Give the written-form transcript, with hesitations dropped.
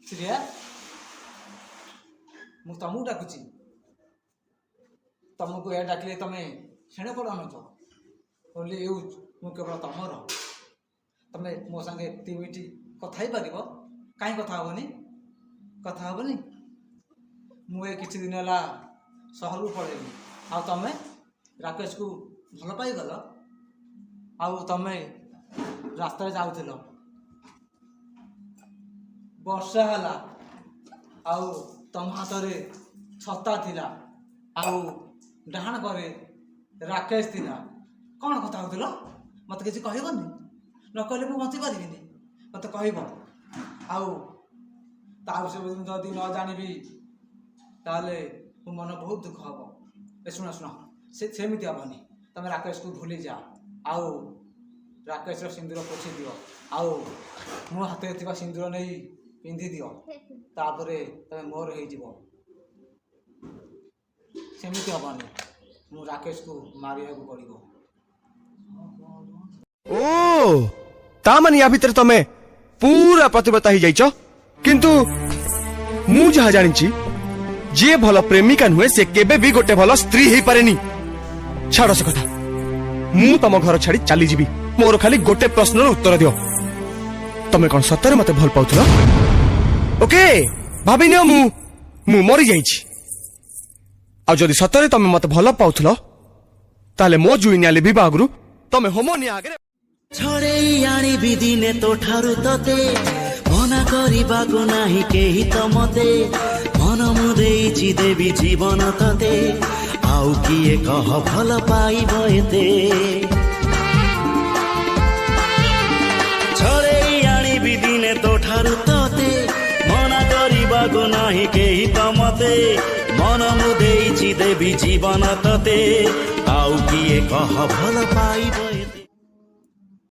श्रेया मु तुमको डाकुची तुमको या डाकिले तमें शेणे पड़ आनुच ओनली यूज मु केवल तुमर तमें मो संगे तीमिटी कथा ही पार कहीं कथा हेनी मुझे किसी दिन है सहर पड़ेली आ तमें राकेश को भल पाईगल आउ तमें रास्ता जाऊल वर्षा है आउ तम हाथ में छता थिला आउ डाहाण करे राकेश थिला कौन कथा होतिल मत किसी कहबनी न कहले मु बची पारिबिनी मत कहब आउ ता विषय जदि न जानिबी ताले मो मन बहुत दुख हम शुण सेमती हेनी तुम राकेश को भूली जा आउ राकेश सिंदूर पोछि दियो आउ मो हाथ में सिंदूर नहीं पिंधि दियो तापर तुम मोर हो सेमती हेनी मु राकेश को मारिया को पड़ो ओ ता माने या भीतर तमे पूरा प्रतिबद्धता ही जाइछ किंतु मु जहा जानिछि जे भल प्रेमिका नुहे से केबे भी गोटे भल स्त्री ही पारेनी छाड़ से कथा मु तम घर छाड़ी चली जीवी मोर खाली गोटे प्रश्न उत्तर दियो तमे कौन सत्तर मते भल पाउथलो ओके भाभी नियो मु मरी जाइछि आ जदि सत्तरे तमे मते भल पाउथलो ताले मो जुई न्याले विवाह गुरु तमे होमो नि आगे छड़ेई आनिबि दिने तो ठारु तते मना करिबाको नाही केही त मते मन मु देइछि देवी जीवन तते आउ किए कह भल पाइब एते छड़ेई आनिबि दिने तो ठारु तते मना करिबाको नाही केही त मते मन मु देइछि देवी जीवन तते आउ किए कह भल पाइब